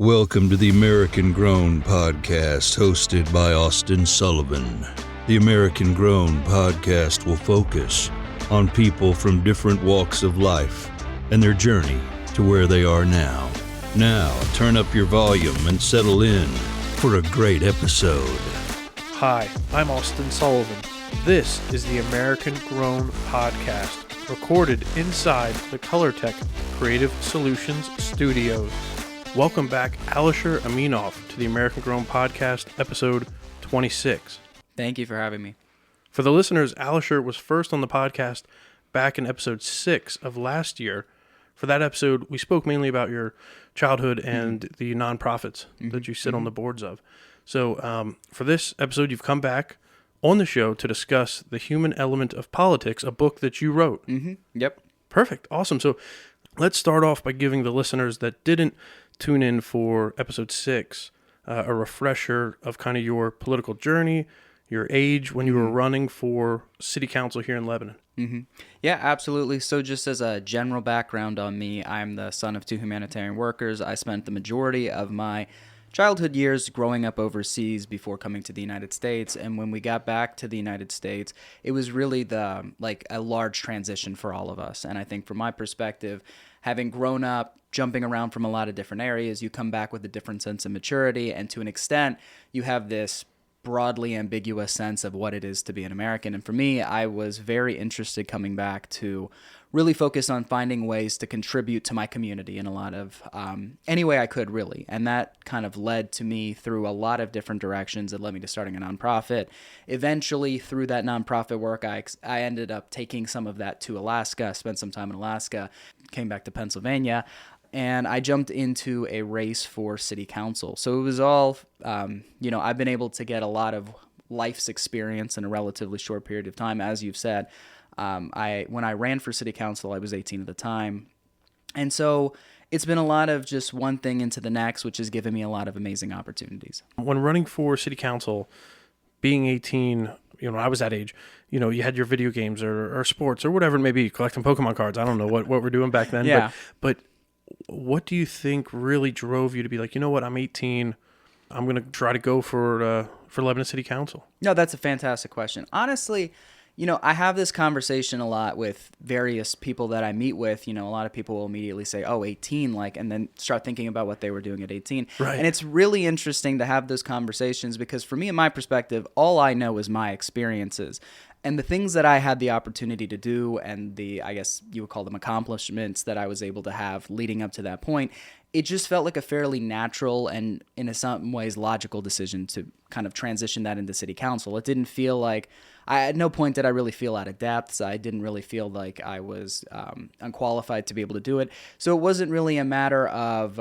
Welcome to the American Grown Podcast, hosted by Austin Sullivan. The American Grown Podcast will focus on people from different walks of life and their journey to where they are now. Now, turn up your volume and settle in for a great episode. Hi, I'm Austin Sullivan. This is the American Grown Podcast, recorded inside the Colortech Creative Solutions studios. Welcome back, Alisher Aminov, to the American Grown Podcast, episode 26. Thank you for having me. For the listeners, Alisher was first on the podcast back in episode 6 of last year. For that episode, we spoke mainly about your childhood and the nonprofits that you sit on the boards of. So for this episode, you've come back on the show to discuss The Human Element of Politics, a book that you wrote. Yep. Perfect. Awesome. So let's start off by giving the listeners that didn't tune in for episode 6 a refresher of kind of your political journey, your age when you were running for city council here in Lebanon. Yeah, absolutely. So just as a general background on me, I'm the son of 2 humanitarian workers. I spent the majority of my childhood years growing up overseas before coming to the United States. And when we got back to the United States, it was really a large transition for all of us. And I think from my perspective, having grown up, jumping around from a lot of different areas, you come back with a different sense of maturity. And to an extent, you have this broadly ambiguous sense of what it is to be an American. And for me, I was very interested coming back to really focus on finding ways to contribute to my community in a lot of any way I could, really. And that kind of led to me through a lot of different directions. It led me to starting a nonprofit. Eventually, through that nonprofit work, I ended up taking some of that to Alaska, spent some time in Alaska, came back to Pennsylvania, and I jumped into a race for city council. So it was all, I've been able to get a lot of life's experience in a relatively short period of time. As you've said, when I ran for city council, I was 18 at the time. And so it's been a lot of just one thing into the next, which has given me a lot of amazing opportunities. When running for city council, being 18, I was that age, you had your video games or sports or whatever it may be, collecting Pokemon cards. I don't know what we're doing back then. Yeah. But what do you think really drove you to be like, you know what, I'm 18, I'm going to try to go for Lebanon City Council? No, that's a fantastic question. Honestly, I have this conversation a lot with various people that I meet with. A lot of people will immediately say, oh, 18, and then start thinking about what they were doing at 18. Right. And it's really interesting to have those conversations because for me, in my perspective, all I know is my experiences. And the things that I had the opportunity to do and I guess you would call them accomplishments that I was able to have leading up to that point, it just felt like a fairly natural and in some ways logical decision to kind of transition that into city council. It didn't feel like, at no point did I really feel out of depth. I didn't really feel like I was unqualified to be able to do it. So it wasn't really a matter of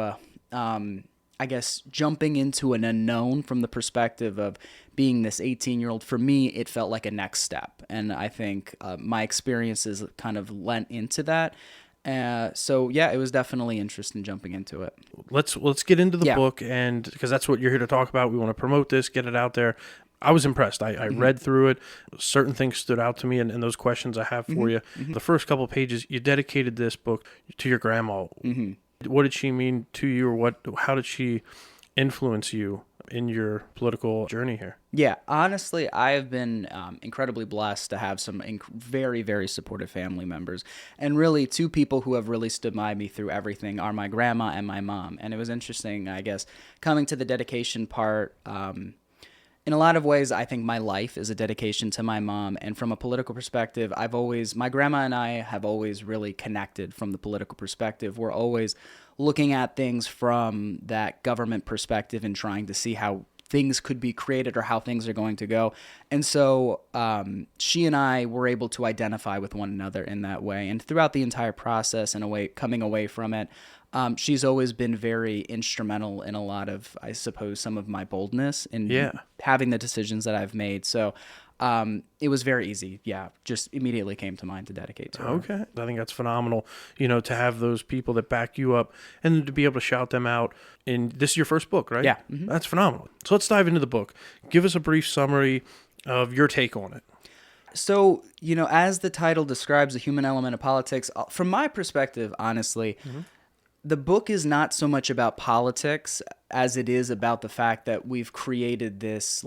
I guess, jumping into an unknown from the perspective of being this 18-year-old. For me, it felt like a next step. And I think my experiences kind of lent into that. So, yeah, it was definitely interesting jumping into it. Let's get into the book, and because that's what you're here to talk about. We want to promote this, get it out there. I was impressed. I read through it. Certain things stood out to me, and those questions I have for you. The first couple of pages, you dedicated this book to your grandma. What did she mean to you, or how did she influence you in your political journey here? Yeah, honestly, I have been incredibly blessed to have some very, very supportive family members. And really, 2 people who have really stood by me through everything are my grandma and my mom. And it was interesting, I guess, coming to the dedication part. In a lot of ways, I think my life is a dedication to my mom. And from a political perspective, my grandma and I have always really connected from the political perspective. We're always looking at things from that government perspective and trying to see how things could be created or how things are going to go. And so she and I were able to identify with one another in that way. And throughout the entire process and coming away from it, she's always been very instrumental in a lot of, I suppose, some of my boldness in having the decisions that I've made. So it was very easy. Yeah, just immediately came to mind to dedicate to her. Okay. I think that's phenomenal, to have those people that back you up and to be able to shout them out. And this is your first book, right? Yeah. That's phenomenal. So let's dive into the book. Give us a brief summary of your take on it. So, as the title describes, the human element of politics, from my perspective, honestly, the book is not so much about politics as it is about the fact that we've created this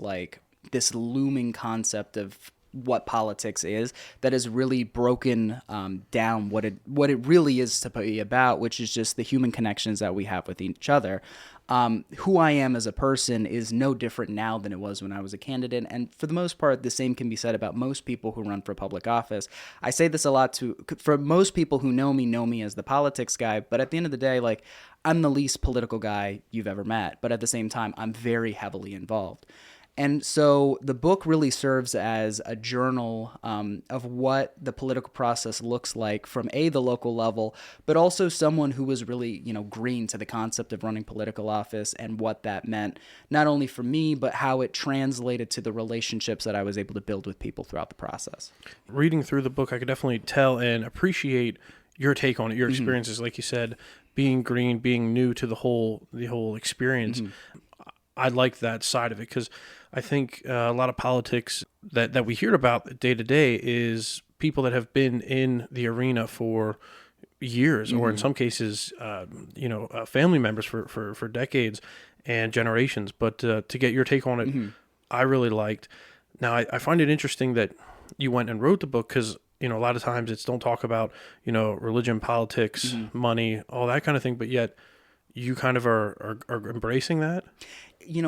looming concept of what politics is that has really broken down what it really is to be about, which is just the human connections that we have with each other. Who I am as a person is no different now than it was when I was a candidate. And for the most part, the same can be said about most people who run for public office. I say this a lot for most people who know me as the politics guy, but at the end of the day, like, I'm the least political guy you've ever met. But at the same time, I'm very heavily involved. And so the book really serves as a journal of what the political process looks like from the local level, but also someone who was really, green to the concept of running political office and what that meant, not only for me, but how it translated to the relationships that I was able to build with people throughout the process. Reading through the book, I could definitely tell and appreciate your take on it, your experiences, like you said, being green, being new to the whole experience. I like that side of it because I think a lot of politics that we hear about day to day is people that have been in the arena for years, or in some cases, family members for decades and generations. But to get your take on it, I really liked. Now, I find it interesting that you went and wrote the book because, a lot of times it's don't talk about, religion, politics, money, all that kind of thing. But yet you kind of are embracing that.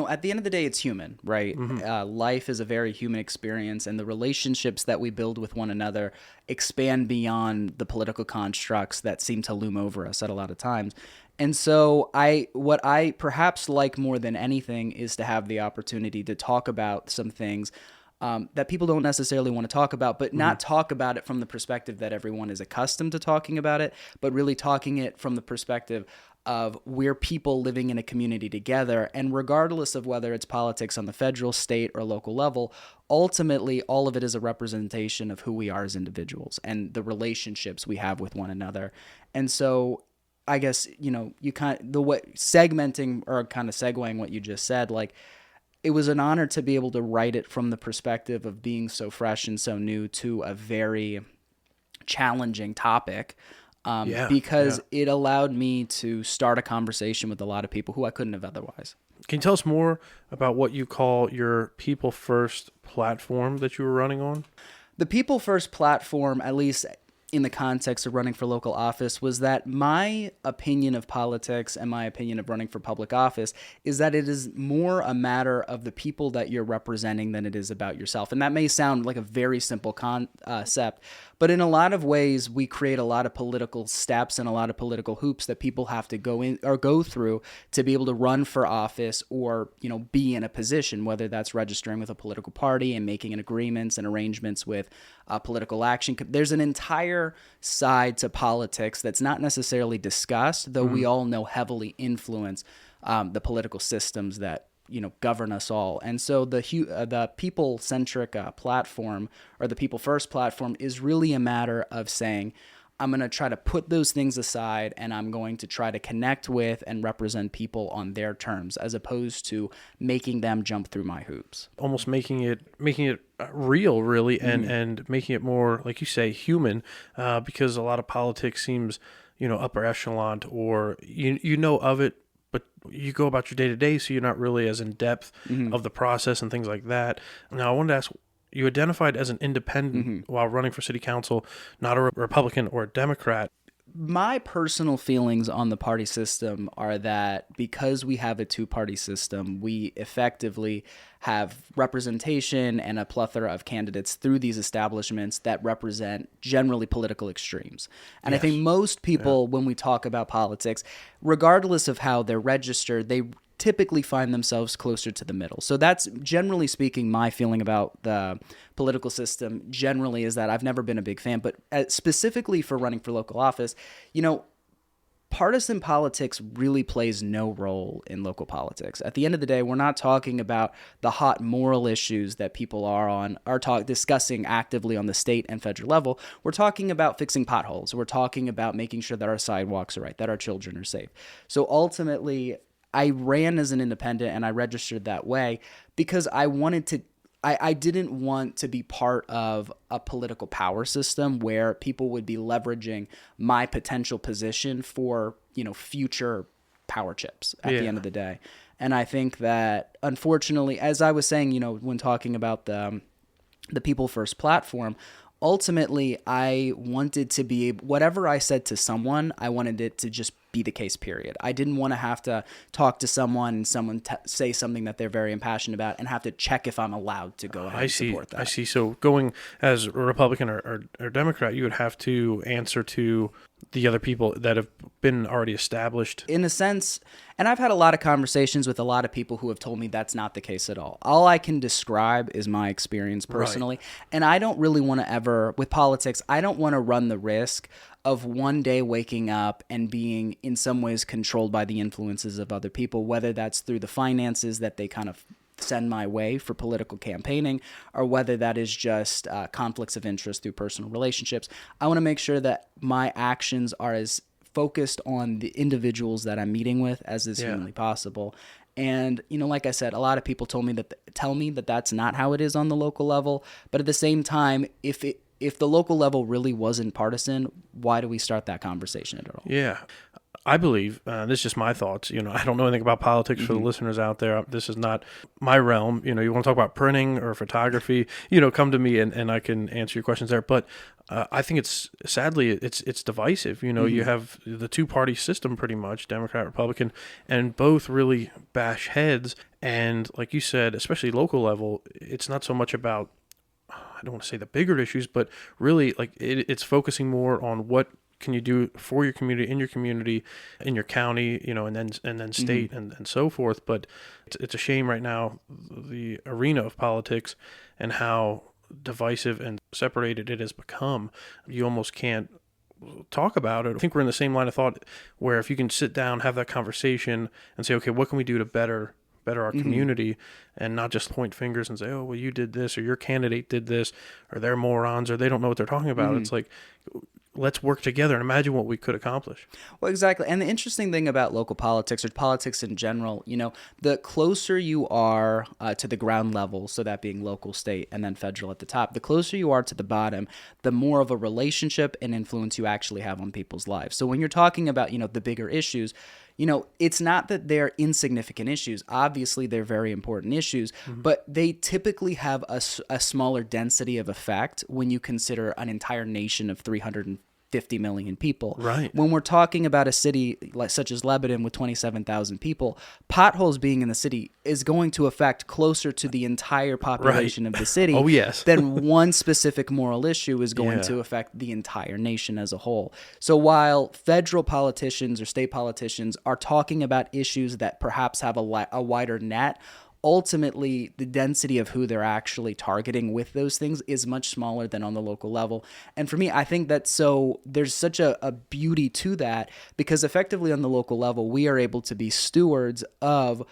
At the end of the day, it's human, right? Life is a very human experience, and the relationships that we build with one another expand beyond the political constructs that seem to loom over us at a lot of times. And so what I perhaps like more than anything is to have the opportunity to talk about some things that people don't necessarily want to talk about, but not talk about it from the perspective that everyone is accustomed to talking about it, but really talking it from the perspective of we're people living in a community together. And regardless of whether it's politics on the federal, state, or local level, ultimately all of it is a representation of who we are as individuals and the relationships we have with one another. And so I guess, you kind of, segmenting or kind of segueing what you just said, like, it was an honor to be able to write it from the perspective of being so fresh and so new to a very challenging topic. Because it allowed me to start a conversation with a lot of people who I couldn't have otherwise. Can you tell us more about what you call your People First platform that you were running on? The People First platform, at least in the context of running for local office, was that my opinion of politics and my opinion of running for public office is that it is more a matter of the people that you're representing than it is about yourself. And that may sound like a very simple concept, but in a lot of ways, we create a lot of political steps and a lot of political hoops that people have to go through to be able to run for office or, be in a position, whether that's registering with a political party and making agreements and arrangements with political action. There's an entire side to politics that's not necessarily discussed, though we all know heavily influence the political systems that govern us all. And so the people-centric platform, or the People First platform, is really a matter of saying, I'm going to try to put those things aside and I'm going to try to connect with and represent people on their terms, as opposed to making them jump through my hoops. Almost making it real, really, and making it more, like you say, human, because a lot of politics seems, upper echelon, or you know of it, but you go about your day-to-day, so you're not really as in depth of the process and things like that. Now, I wanted to ask, you identified as an independent while running for city council, not a Republican or a Democrat. My personal feelings on the party system are that because we have a two-party system, we effectively have representation and a plethora of candidates through these establishments that represent generally political extremes. And I think most people, when we talk about politics, regardless of how they're registered, they typically find themselves closer to the middle. So that's, generally speaking, my feeling about the political system generally, is that I've never been a big fan. But specifically for running for local office, partisan politics really plays no role in local politics. At the end of the day, we're not talking about the hot moral issues that people are discussing actively on the state and federal level. We're talking about fixing potholes. We're talking about making sure that our sidewalks are right, that our children are safe. So ultimately, I ran as an independent and I registered that way because I wanted to I didn't want to be part of a political power system where people would be leveraging my potential position for, future power chips at the end of the day. And I think that, unfortunately, as I was saying, when talking about the People First platform, ultimately, I wanted to be able, whatever I said to someone, I wanted it to just be the case, period. I didn't want to have to talk to someone and someone say something that they're very impassioned about and have to check if I'm allowed to go ahead and support that. I see. So going as a Republican or Democrat, you would have to answer to the other people that have been already established. In a sense, and I've had a lot of conversations with a lot of people who have told me that's not the case at all. All I can describe is my experience personally. Right. And I don't really want to ever, with politics, I don't want to run the risk of one day waking up and being in some ways controlled by the influences of other people, whether that's through the finances that they kind of send my way for political campaigning, or whether that is just conflicts of interest through personal relationships. I want to make sure that my actions are as focused on the individuals that I'm meeting with as is humanly possible. And, like I said, a lot of people tell me that that's not how it is on the local level. But at the same time, if the local level really wasn't partisan, why do we start that conversation at all? Yeah. I believe, this is just my thoughts, I don't know anything about politics for the listeners out there. This is not my realm. You want to talk about printing or photography, come to me and I can answer your questions there. But I think it's divisive. You have the two-party system pretty much, Democrat, Republican, and both really bash heads. And like you said, especially local level, it's not so much about, I don't want to say the bigger issues, but really like it's focusing more on what can you do for your community, in your county, and then state and so forth. But it's a shame right now, the arena of politics and how divisive and separated it has become. You almost can't talk about it. I think we're in the same line of thought where if you can sit down, have that conversation and say, okay, what can we do to better our community, and not just point fingers and say, oh, well, you did this, or your candidate did this, or they're morons, or they don't know what they're talking about. It's like, let's work together and imagine what we could accomplish. Well, exactly. And the interesting thing about local politics, or politics in general, the closer you are to the ground level, so that being local, state, and then federal at the top, the closer you are to the bottom, the more of a relationship and influence you actually have on people's lives. So when you're talking about, the bigger issues, it's not that they're insignificant issues. Obviously, they're very important issues, but they typically have a smaller density of effect when you consider an entire nation of 350 million people. Right. When we're talking about a city such as Lebanon with 27,000 people, potholes being in the city is going to affect closer to the entire population of the city than one specific moral issue is going to affect the entire nation as a whole. So while federal politicians or state politicians are talking about issues that perhaps have a wider net, ultimately, the density of who they're actually targeting with those things is much smaller than on the local level. And for me, I think that's there's such a beauty to that, because effectively on the local level, we are able to be stewards of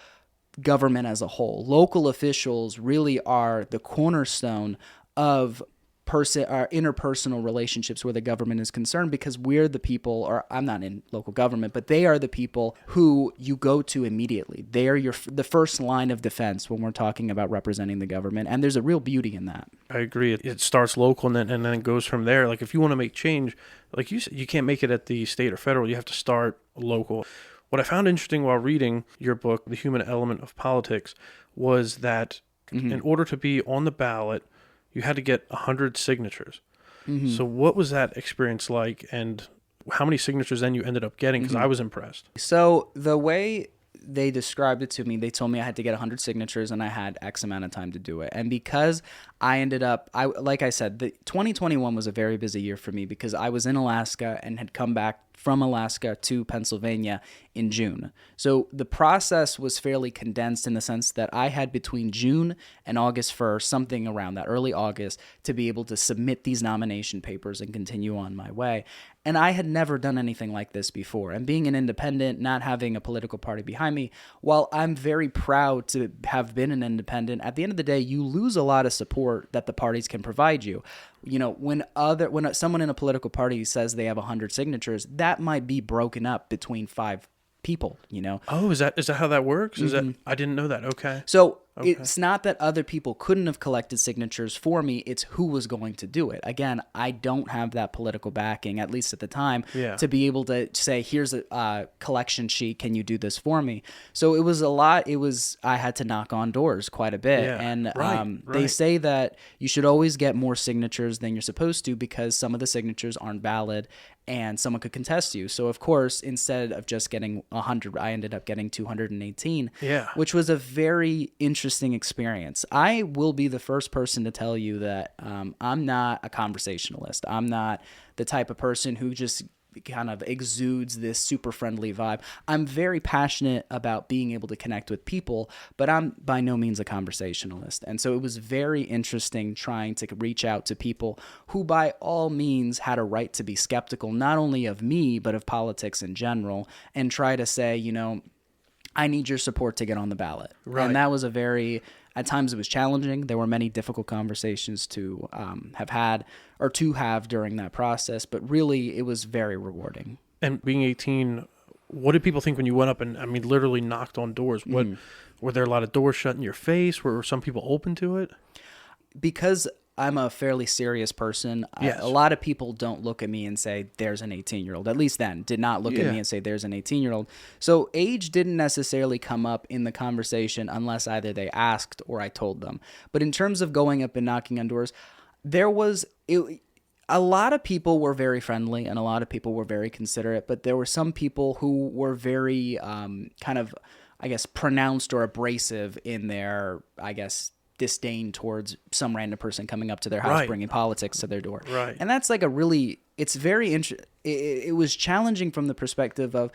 government as a whole. Local officials really are the cornerstone of our interpersonal relationships where the government is concerned, because we're the people, or I'm not in local government, but they are the people who you go to immediately. They are the first line of defense when we're talking about representing the government, and there's a real beauty in that. I agree. It starts local and then it goes from there. Like if you want to make change, like you said, you can't make it at the state or federal. You have to start local. What I found interesting while reading your book, The Human Element of Politics, was that in order to be on the ballot, you had to get 100 signatures. So what was that experience like, and how many signatures then you ended up getting? Because I was impressed. So the way they described it to me, they told me I had to get 100 signatures and I had X amount of time to do it. And because I ended up, like I said, 2021 was a very busy year for me because I was in Alaska and had come back from Alaska to Pennsylvania in June. So the process was fairly condensed in the sense that I had between June and August 1st, something around that, early August, to be able to submit these nomination papers and continue on my way. And I had never done anything like this before. And being an independent, not having a political party behind me, while I'm very proud to have been an independent, at the end of the day, you lose a lot of support that the parties can provide you. When someone in a political party says they have 100 signatures, that might be broken up between 5 people, Oh, is that how that works? Is that, I didn't know that. Okay. So Okay. It's not that other people couldn't have collected signatures for me. It's who was going to do it. Again, I don't have that political backing, at least at the time, to be able to say, here's a collection sheet. Can you do this for me? So it was a lot. I had to knock on doors quite a bit. Yeah. And they say that you should always get more signatures than you're supposed to because some of the signatures aren't valid and someone could contest you. So, of course, instead of just getting 100, I ended up getting 218, which was a very interesting experience. I will be the first person to tell you that I'm not a conversationalist. I'm not the type of person who just kind of exudes this super friendly vibe. I'm very passionate about being able to connect with people, but I'm by no means a conversationalist. And so it was very interesting trying to reach out to people who by all means had a right to be skeptical, not only of me, but of politics in general, and try to say, I need your support to get on the ballot. Right. And that was at times it was challenging. There were many difficult conversations to have during that process, but really it was very rewarding. And being 18, what did people think when you went up and, literally knocked on doors? What were there a lot of doors shut in your face? Were some people open to it? Because I'm a fairly serious person. Yes. A lot of people don't look at me and say, there's an 18-year-old. At least then, did not look at me and say, there's an 18-year-old. So age didn't necessarily come up in the conversation unless either they asked or I told them. But in terms of going up and knocking on doors, a lot of people were very friendly and a lot of people were very considerate, but there were some people who were very pronounced or abrasive in their, disdain towards some random person coming up to their house, bringing politics to their door. Right. And that's it's very interesting. It was challenging from the perspective of,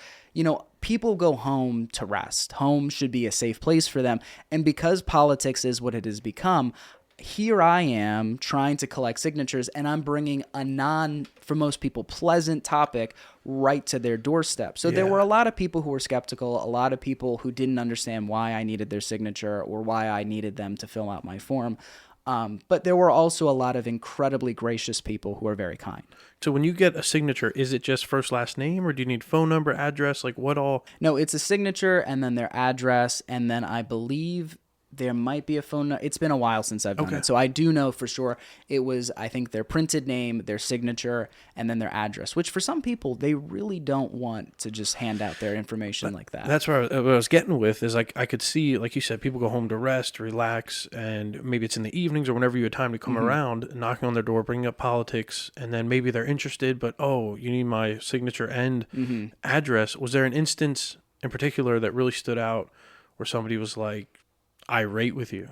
people go home to rest. Home should be a safe place for them. And because politics is what it has become, here I am trying to collect signatures and I'm bringing a for most people, pleasant topic right to their doorstep. So there were a lot of people who were skeptical, a lot of people who didn't understand why I needed their signature or why I needed them to fill out my form. But there were also a lot of incredibly gracious people who are very kind. So when you get a signature, is it just first, last name, or do you need phone number, address, like what all? No, it's a signature and then their address, and then I believe there might be a phone number. It's been a while since I've done it. So I do know for sure it was, I think, their printed name, their signature, and then their address, which for some people, they really don't want to just hand out their information like that. That's what I was getting with is like I could see, like you said, people go home to rest, relax, and maybe it's in the evenings or whenever you had time to come around, knocking on their door, bringing up politics, and then maybe they're interested, but, you need my signature and address. Was there an instance in particular that really stood out where somebody was like, irate with you?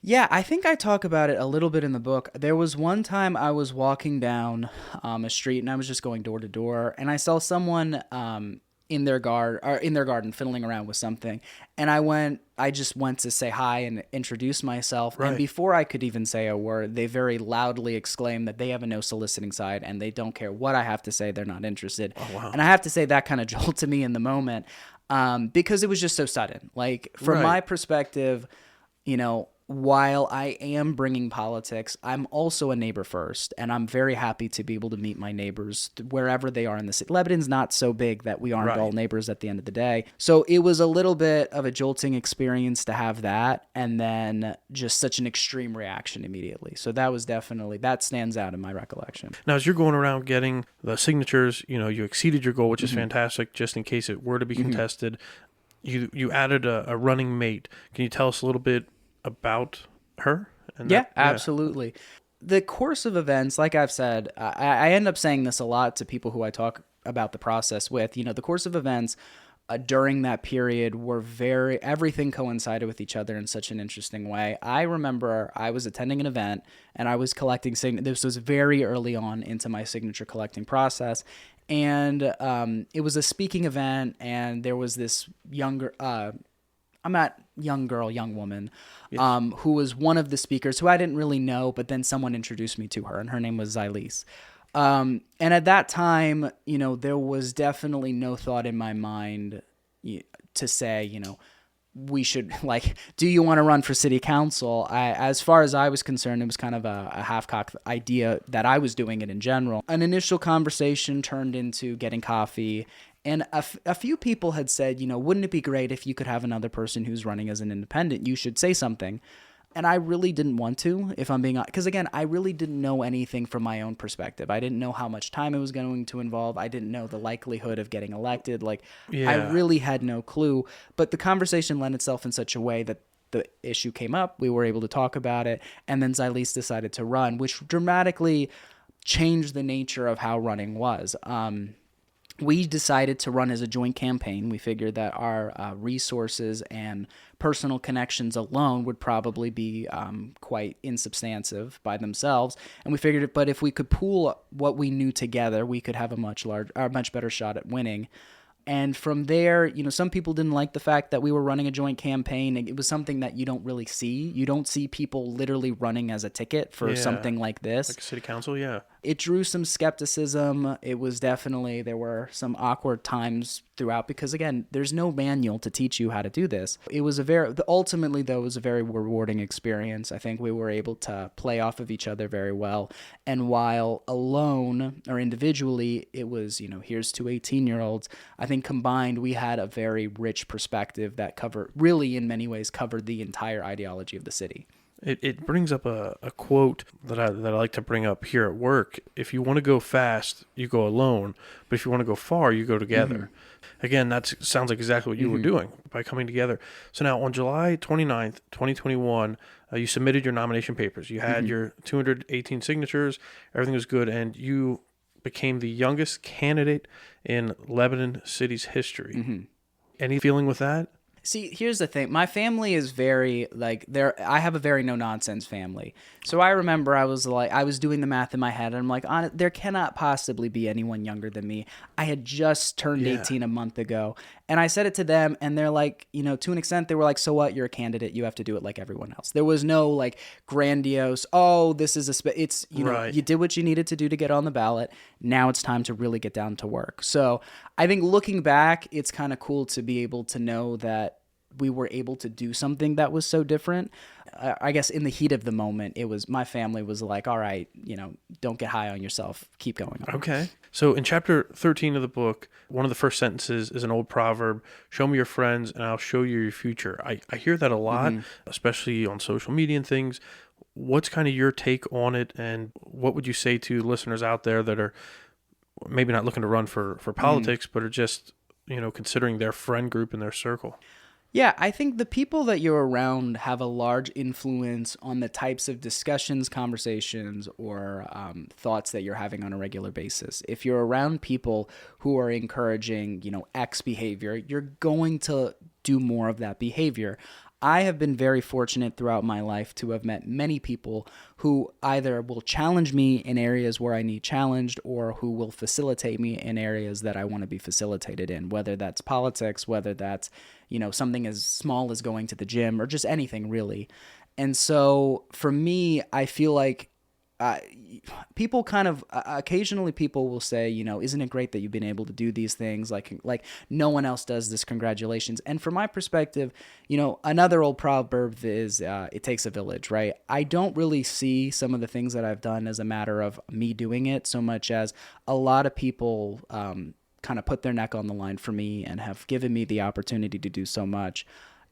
Yeah, I think I talk about it a little bit in the book. There was one time I was walking down a street and I was just going door to door, and I saw someone in their garden fiddling around with something, and I just went to say hi and introduce myself. Right. And before I could even say a word, they very loudly exclaimed that they have a no soliciting side and they don't care what I have to say. They're not interested. Oh, wow. And I have to say that kind of jolted me in the moment. Because it was just so sudden. Like, from my perspective, while I am bringing politics, I'm also a neighbor first, and I'm very happy to be able to meet my neighbors wherever they are in the city. Lebanon's not so big that we aren't all neighbors at the end of the day. So it was a little bit of a jolting experience to have that, and then just such an extreme reaction immediately. So that was that stands out in my recollection. Now, as you're going around getting the signatures, you exceeded your goal, which is fantastic, just in case it were to be contested. You added a running mate. Can you tell us a little bit about her? Absolutely. The course of events, like I've said, I end up saying this a lot to people who I talk about the process with. The course of events during that period were everything coincided with each other in such an interesting way. I remember I was attending an event and I was collecting this was very early on into my signature collecting process. And it was a speaking event, and there was this young woman, who was one of the speakers who I didn't really know, but then someone introduced me to her, and her name was Zylis. And at that time, there was definitely no thought in my mind to say, we should, do you want to run for city council? As far as I was concerned, it was kind of a half-cocked idea that I was doing it in general. An initial conversation turned into getting coffee, And a few people had said, wouldn't it be great if you could have another person who's running as an independent? You should say something. And I really didn't want to, if I'm being honest, because again, I really didn't know anything from my own perspective. I didn't know how much time it was going to involve. I didn't know the likelihood of getting elected. I really had no clue. But the conversation lent itself in such a way that the issue came up. We were able to talk about it. And then Xylise decided to run, which dramatically changed the nature of how running was. We decided to run as a joint campaign. We figured that our resources and personal connections alone would probably be quite insubstantive by themselves. And we figured, but if we could pool what we knew together, we could have a much better shot at winning. And from there, some people didn't like the fact that we were running a joint campaign. It was something that you don't really see. You don't see people literally running as a ticket for something like this. Like city council, yeah. It drew some skepticism. It was definitely, there were some awkward times throughout because, again, there's no manual to teach you how to do this. It was ultimately, though, it was a very rewarding experience. I think we were able to play off of each other very well. And while alone or individually, it was, here's two 18-year-olds, I think combined, we had a very rich perspective that really in many ways covered the entire ideology of the city. It brings up a quote that I like to bring up here at work. If you want to go fast, you go alone. But if you want to go far, you go together. Mm-hmm. Again, that sounds like exactly what you were doing by coming together. So now on July 29th, 2021, you submitted your nomination papers. You had your 218 signatures. Everything was good. And you became the youngest candidate in Lebanon City's history. Mm-hmm. Any feeling with that? See, here's the thing. My family is very, I have a very no-nonsense family. So I remember I was doing the math in my head, and I'm like, there cannot possibly be anyone younger than me. I had just turned 18 a month ago. And I said it to them, and they're like, to an extent, they were like, so what? You're a candidate. You have to do it like everyone else. There was no, grandiose, this is it's, right. You did what you needed to do to get on the ballot. Now it's time to really get down to work. So I think looking back, it's kind of cool to be able to know that we were able to do something that was so different. I guess in the heat of the moment, my family was like, all right, don't get high on yourself. Keep going on. Okay. So in chapter 13 of the book, one of the first sentences is an old proverb, show me your friends and I'll show you your future. I hear that a lot, especially on social media and things. What's kind of your take on it? And what would you say to listeners out there that are maybe not looking to run for politics, but are just, considering their friend group and their circle? Yeah, I think the people that you're around have a large influence on the types of discussions, conversations, or thoughts that you're having on a regular basis. If you're around people who are encouraging, X behavior, you're going to do more of that behavior. I have been very fortunate throughout my life to have met many people who either will challenge me in areas where I need challenged or who will facilitate me in areas that I want to be facilitated in, whether that's politics, whether that's, something as small as going to the gym or just anything really. And so for me, I feel like people kind of occasionally people will say, isn't it great that you've been able to do these things? Like no one else does this. Congratulations. And from my perspective, another old proverb is it takes a village, right? I don't really see some of the things that I've done as a matter of me doing it so much as a lot of people kind of put their neck on the line for me and have given me the opportunity to do so much.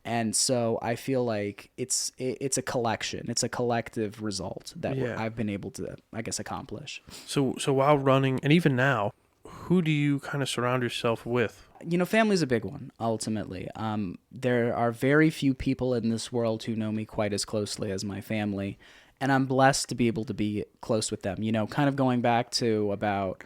And so I feel like it's a collection. It's a collective result that I've been able to, I guess, accomplish. So while running, and even now, who do you kind of surround yourself with? Family's a big one, ultimately. There are very few people in this world who know me quite as closely as my family. And I'm blessed to be able to be close with them. Kind of going back to about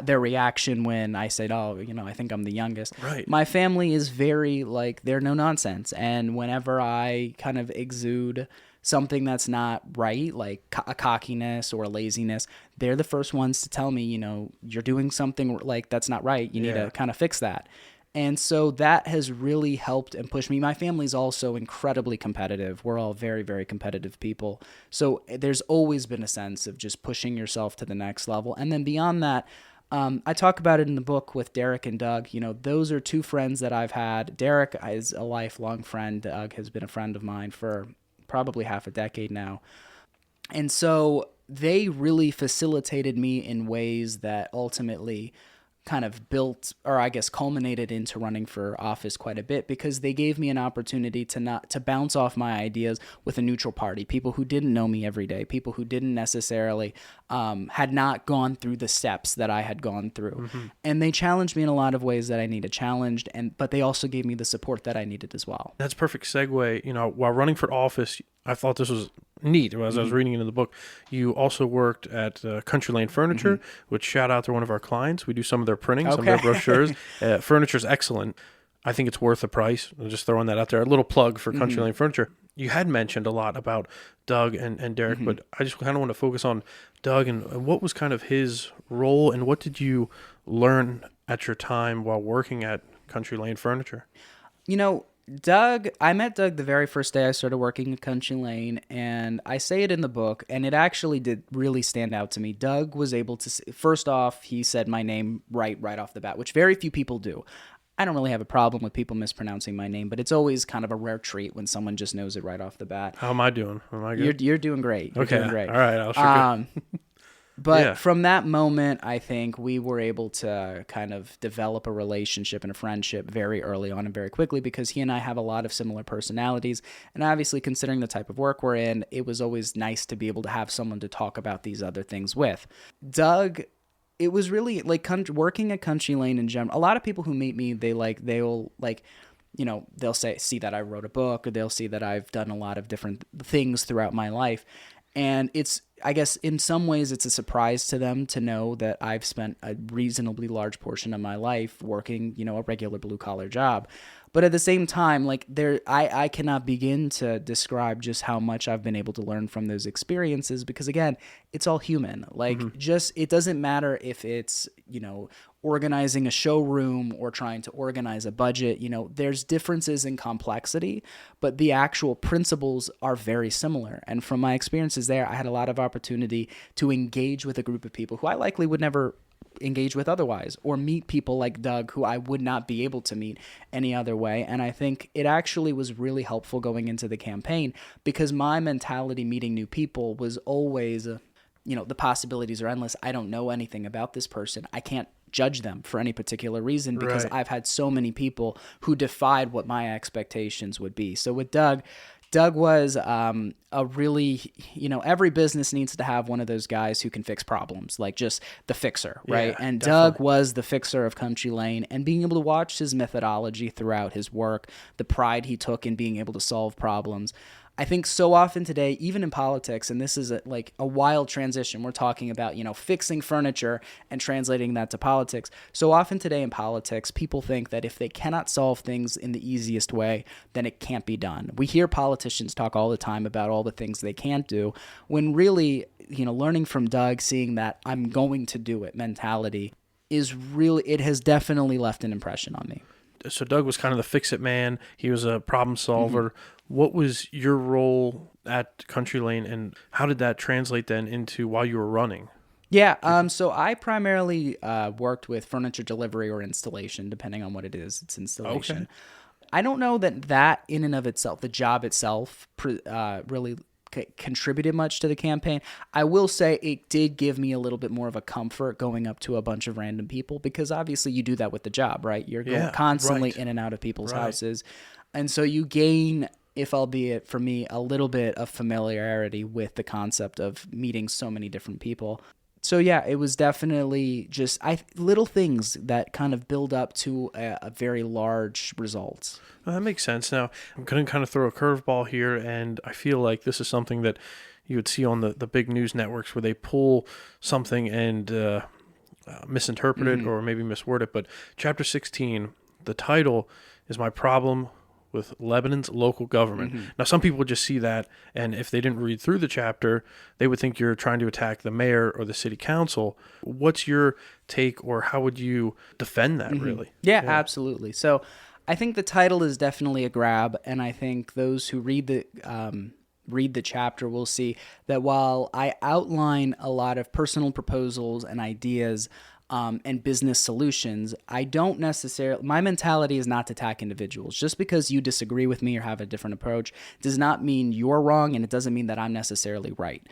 their reaction when I said, I think I'm the youngest. Right. My family is very, they're no nonsense. And whenever I kind of exude something that's not right, like a cockiness or a laziness, they're the first ones to tell me, you're doing something that's not right. You need to kind of fix that. And so that has really helped and pushed me. My family's also incredibly competitive. We're all very, very competitive people. So there's always been a sense of just pushing yourself to the next level. And then beyond that, I talk about it in the book with Derek and Doug. Those are two friends that I've had. Derek is a lifelong friend. Doug has been a friend of mine for probably half a decade now. And so they really facilitated me in ways that ultimately kind of built, or I guess culminated into running for office quite a bit, because they gave me an opportunity to bounce off my ideas with a neutral party, people who didn't know me every day, people who didn't necessarily had not gone through the steps that I had gone through. And they challenged me in a lot of ways that I needed challenged, but they also gave me the support that I needed as well. That's a perfect segue. You know, while running for office, I thought this was neat. As I was reading into the book, you also worked at Country Lane Furniture, which shout out to one of our clients. We do some of their printing, some of their brochures. Furniture's excellent. I think it's worth the price. I'm just throwing that out there. A little plug for Country Lane Furniture. You had mentioned a lot about Doug and Derek, but I just kind of want to focus on Doug and what was kind of his role, and what did you learn at your time while working at Country Lane Furniture? You know, I met Doug the very first day I started working at Country Lane, and I say it in the book, and it actually did really stand out to me. Doug was able to, first off, he said my name right off the bat, which very few people do. I don't really have a problem with people mispronouncing my name, but it's always kind of a rare treat when someone just knows it right off the bat. How am I doing? Am I good? You're doing great. You're doing great. All right. I'll sure But from that moment, I think we were able to kind of develop a relationship and a friendship very early on and very quickly, because he and I have a lot of similar personalities. And obviously, considering the type of work we're in, it was always nice to be able to have someone to talk about these other things with. Doug, it was really like working at Country Lane in general. A lot of people who meet me, they'll see that I wrote a book, or they'll see that I've done a lot of different things throughout my life. And I guess in some ways it's a surprise to them to know that I've spent a reasonably large portion of my life working, a regular blue collar job. But at the same time, I cannot begin to describe just how much I've been able to learn from those experiences, because again, it's all human. It doesn't matter if it's, organizing a showroom or trying to organize a budget. There's differences in complexity, but the actual principles are very similar. And from my experiences there, I had a lot of opportunity to engage with a group of people who I likely would never engage with otherwise, or meet people like Doug who I would not be able to meet any other way. And I think it actually was really helpful going into the campaign, because my mentality meeting new people was always, the possibilities are endless. I don't know anything about this person. I can't judge them for any particular reason, because I've had so many people who defied what my expectations would be. So with Doug was a really, every business needs to have one of those guys who can fix problems, like just the fixer, right? Yeah, and definitely. Doug was the fixer of Country Lane, and being able to watch his methodology throughout his work, the pride he took in being able to solve problems. I think so often today, even in politics, and this is a wild transition, we're talking about, fixing furniture and translating that to politics. So often today in politics, people think that if they cannot solve things in the easiest way, then it can't be done. We hear politicians talk all the time about all the things they can't do, when really, learning from Doug, seeing that I'm going to do it mentality it has definitely left an impression on me. So Doug was kind of the fix-it man. He was a problem solver. What was your role at Country Lane, and how did that translate then into while you were running? Yeah, so I primarily worked with furniture delivery or installation, depending on what it is. It's installation. Okay. I don't know that in and of itself, the job itself, really contributed much to the campaign. I will say it did give me a little bit more of a comfort going up to a bunch of random people, because obviously you do that with the job, right? You're going constantly in and out of people's houses. And so you gain, if albeit for me, a little bit of familiarity with the concept of meeting so many different people. So yeah, it was definitely just little things that kind of build up to a very large result. Well, that makes sense. Now, I'm going to kind of throw a curveball here, and I feel like this is something that you would see on the big news networks, where they pull something and misinterpret it or maybe misword it. But Chapter 16, the title is My Problem with Lebanon's Local Government. Now, some people would just see that, and if they didn't read through the chapter, they would think you're trying to attack the mayor or the city council. What's your take, or how would you defend that, really? Yeah, absolutely. So I think the title is definitely a grab, and I think those who read the chapter will see that while I outline a lot of personal proposals and ideas and business solutions, I don't necessarily, my mentality is not to attack individuals. Just because you disagree with me or have a different approach does not mean you're wrong, and it doesn't mean that I'm necessarily right.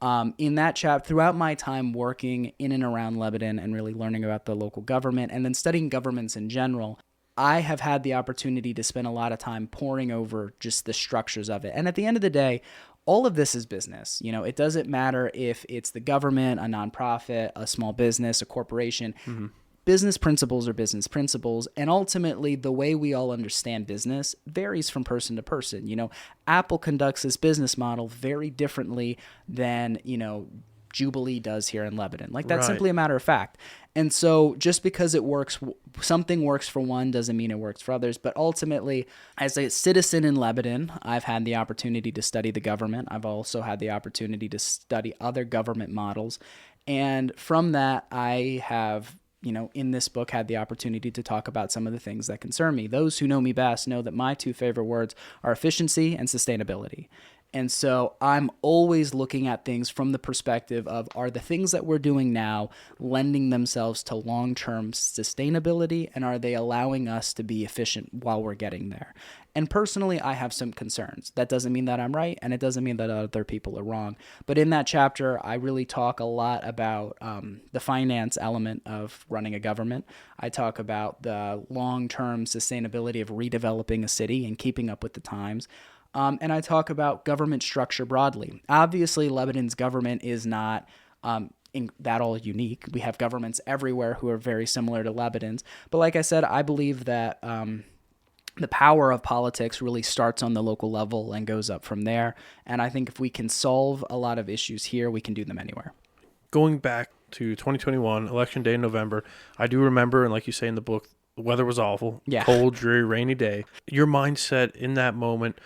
In that chapter, throughout my time working in and around Lebanon and really learning about the local government and then studying governments in general, I have had the opportunity to spend a lot of time poring over just the structures of it. And at the end of the day, all of this is business. It doesn't matter if it's the government, a nonprofit, a small business, a corporation. Business principles are business principles. And ultimately, the way we all understand business varies from person to person. Apple conducts this business model very differently than, Jubilee does here in Lebanon. Like, that's simply a matter of fact. And so just because something works for one doesn't mean it works for others. But ultimately, as a citizen in Lebanon, I've had the opportunity to study the government. I've also had the opportunity to study other government models. And from that, I have, in this book, had the opportunity to talk about some of the things that concern me. Those who know me best know that my two favorite words are efficiency and sustainability. And so I'm always looking at things from the perspective of, are the things that we're doing now lending themselves to long-term sustainability, and are they allowing us to be efficient while we're getting there? And personally, I have some concerns. That doesn't mean that I'm right, and it doesn't mean that other people are wrong. But in that chapter, I really talk a lot about the finance element of running a government. I talk about the long-term sustainability of redeveloping a city and keeping up with the times. And I talk about government structure broadly. Obviously, Lebanon's government is not that all unique. We have governments everywhere who are very similar to Lebanon's. But like I said, I believe that the power of politics really starts on the local level and goes up from there. And I think if we can solve a lot of issues here, we can do them anywhere. Going back to 2021, Election Day in November, I do remember, and like you say in the book, the weather was awful. Yeah. Cold, dreary, rainy day. Your mindset in that moment,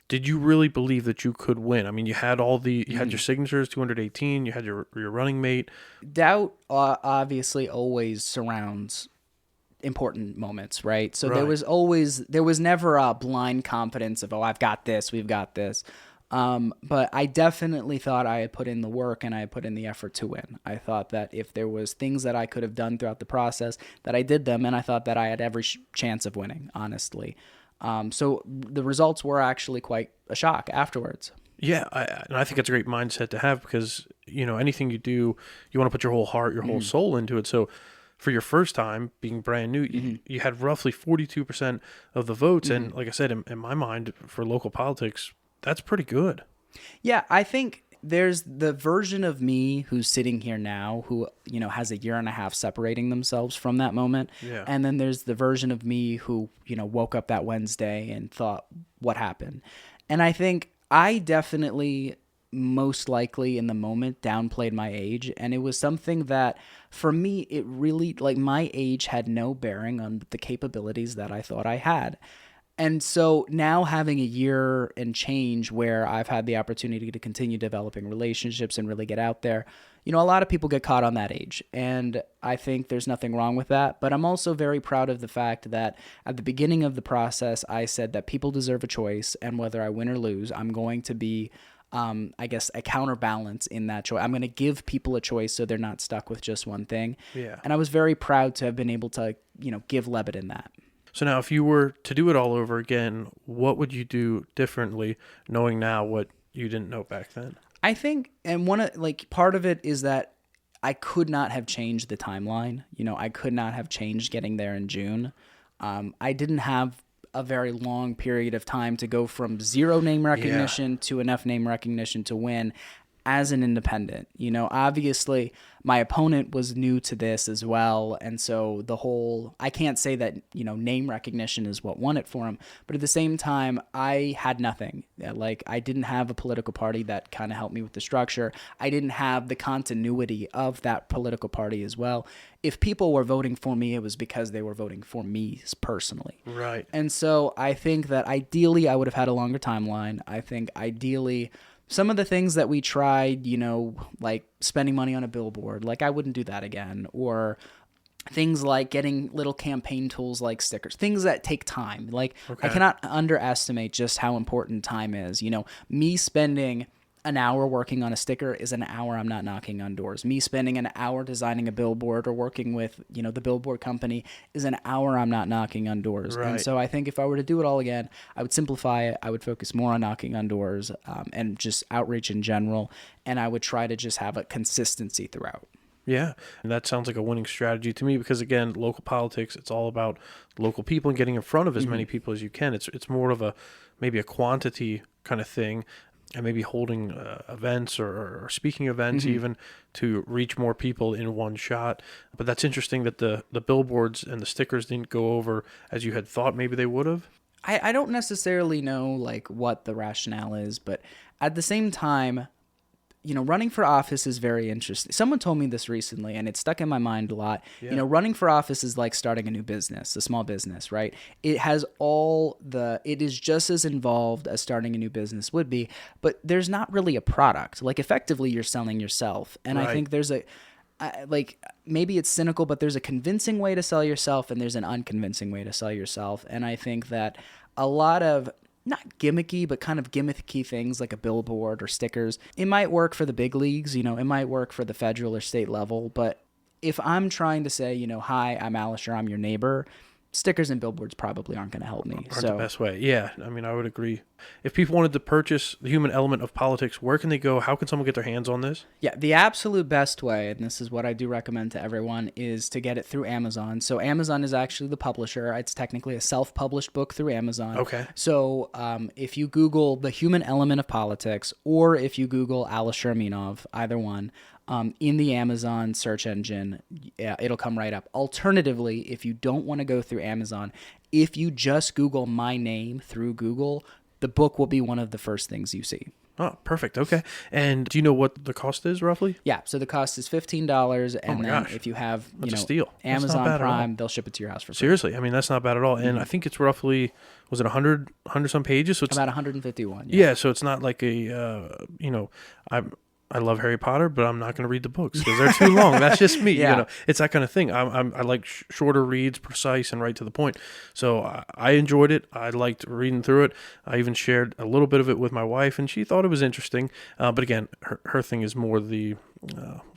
did you really believe that you could win? I mean, you had you had your signatures, 218, you had your running mate. Doubt obviously always surrounds important moments, right? So there was never a blind confidence of, I've got this, we've got this. But I definitely thought I had put in the work and I had put in the effort to win. I thought that if there was things that I could have done throughout the process, that I did them, and I thought that I had every chance of winning, honestly. So the results were actually quite a shock afterwards. Yeah, and I think it's a great mindset to have, because, anything you do, you want to put your whole heart, your whole soul into it. So for your first time being brand new, you had roughly 42% of the votes. And like I said, in my mind, for local politics, that's pretty good. Yeah, I think there's the version of me who's sitting here now who, has a year and a half separating themselves from that moment. Yeah. And then there's the version of me who, woke up that Wednesday and thought, what happened? And I think I definitely most likely in the moment downplayed my age. And it was something that for me, it really, my age had no bearing on the capabilities that I thought I had. And so now having a year and change where I've had the opportunity to continue developing relationships and really get out there, a lot of people get caught on that age. And I think there's nothing wrong with that. But I'm also very proud of the fact that at the beginning of the process, I said that people deserve a choice. And whether I win or lose, I'm going to be, a counterbalance in that choice. I'm going to give people a choice so they're not stuck with just one thing. Yeah. And I was very proud to have been able to, give Lebanon that. So now if you were to do it all over again, what would you do differently, knowing now what you didn't know back then? I think, and part of it is that I could not have changed the timeline. I could not have changed getting there in June. I didn't have a very long period of time to go from zero name recognition to enough name recognition to win as an independent. Obviously my opponent was new to this as well. And so I can't say that, name recognition is what won it for him. But at the same time, I had nothing. I didn't have a political party that kind of helped me with the structure. I didn't have the continuity of that political party as well. If people were voting for me, it was because they were voting for me personally. Right. And so I think that ideally I would have had a longer timeline. I think ideally some of the things that we tried, like spending money on a billboard, I wouldn't do that again. Or things like getting little campaign tools like stickers, things that take time. I cannot underestimate just how important time is. Me spending an hour working on a sticker is an hour I'm not knocking on doors. Me spending an hour designing a billboard or working with, the billboard company is an hour I'm not knocking on doors. Right. And so I think if I were to do it all again, I would simplify it. I would focus more on knocking on doors and just outreach in general. And I would try to just have a consistency throughout. Yeah, and that sounds like a winning strategy to me because, again, local politics, it's all about local people and getting in front of as many people as you can. It's more of maybe a quantity kind of thing, and maybe holding events or speaking events even to reach more people in one shot. But that's interesting that the billboards and the stickers didn't go over as you had thought maybe they would have. I don't necessarily know like what the rationale is, but at the same time, running for office is very interesting. Someone told me this recently, and it stuck in my mind a lot. Yeah. Running for office is like starting a new business, a small business, right? It has it is just as involved as starting a new business would be, but there's not really a product. Like, effectively, you're selling yourself. And Right. I think there's maybe it's cynical, but there's a convincing way to sell yourself, and there's an unconvincing way to sell yourself. And I think that a lot of not gimmicky, but kind of gimmicky things like a billboard or stickers, it might work for the big leagues, it might work for the federal or state level. But if I'm trying to say, hi, I'm Alisher, I'm your neighbor, stickers and billboards probably aren't going to help me. Aren't the best way. Yeah, I mean, I would agree. If people wanted to purchase The Human Element of Politics, where can they go? How can someone get their hands on this? Yeah, the absolute best way, and this is what I do recommend to everyone, is to get it through Amazon. So Amazon is actually the publisher. It's technically a self-published book through Amazon. Okay. So if you Google The Human Element of Politics, or if you Google Alisher Aminov, either one, in the Amazon search engine, it'll come right up. Alternatively, if you don't want to go through Amazon, if you just Google my name through Google, the book will be one of the first things you see. Oh, perfect. Okay. And do you know what the cost is roughly? Yeah, so the cost is $15, and then gosh. if you have That's a steal. That's not Amazon bad at all. Prime, they'll ship it to your house for free. Seriously, I mean, that's not bad at all. And I think it's roughly, was it 100 some pages? So it's About 151. Yeah, so it's not like I love Harry Potter, but I'm not going to read the books because they're too long. That's just me. Yeah. It's that kind of thing. I like shorter reads, precise and right to the point. So I enjoyed it. I liked reading through it. I even shared a little bit of it with my wife, and she thought it was interesting. But again, her thing is more the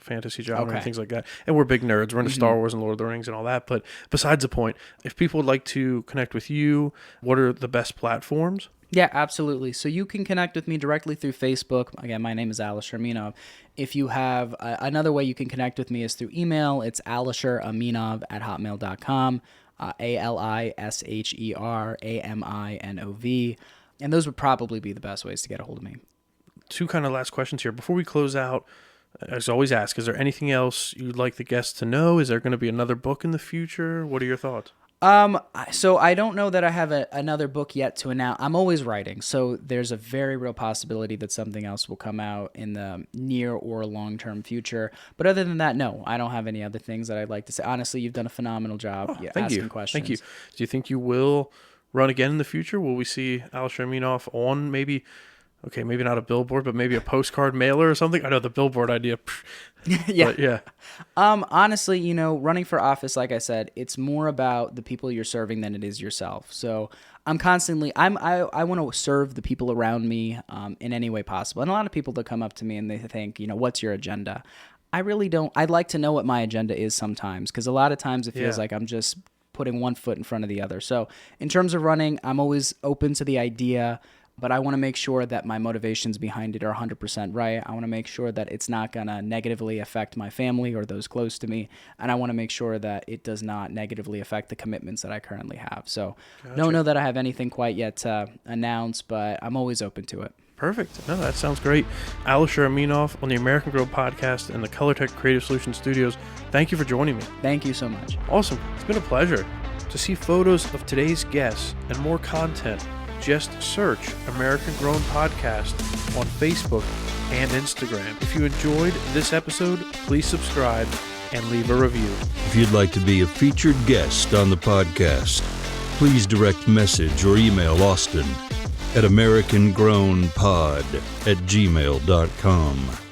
fantasy genre and things like that. And we're big nerds. We're into Star Wars and Lord of the Rings and all that. But besides the point, if people would like to connect with you, what are the best platforms? Yeah, absolutely. So you can connect with me directly through Facebook. Again, my name is Alisher Aminov. If you have another way you can connect with me is through email. It's alisheraminov@hotmail.com, ALISHERAMINOV. And those would probably be the best ways to get a hold of me. Two kind of last questions here. Before we close out, as I always ask, is there anything else you'd like the guests to know? Is there going to be another book in the future? What are your thoughts? So I don't know that I have another book yet to announce. I'm always writing, so there's a very real possibility that something else will come out in the near or long-term future. But other than that, no, I don't have any other things that I'd like to say. Honestly, you've done a phenomenal job asking questions. Thank you. Do you think you will run again in the future? Will we see Alisher Aminov on maybe not a billboard, but maybe a postcard mailer or something? I know the billboard idea. Yeah. But yeah. Honestly, running for office, like I said, it's more about the people you're serving than it is yourself. So I want to serve the people around me in any way possible. And a lot of people that come up to me and they think, what's your agenda? I really don't. I'd like to know what my agenda is sometimes, because a lot of times it feels like I'm just putting one foot in front of the other. So in terms of running, I'm always open to the idea, but I want to make sure that my motivations behind it are 100% right. I want to make sure that it's not going to negatively affect my family or those close to me. And I want to make sure that it does not negatively affect the commitments that I currently have. So don't know that I have anything quite yet to announce, but I'm always open to it. Perfect. No, that sounds great. Alisher Aminov on the American Grow podcast and the Colortech Creative Solutions studios. Thank you for joining me. Thank you so much. Awesome. It's been a pleasure. To see photos of today's guests and more content, just search American Grown Podcast on Facebook and Instagram. If you enjoyed this episode, please subscribe and leave a review. If you'd like to be a featured guest on the podcast, please direct message or email Austin at americangrownpod@gmail.com.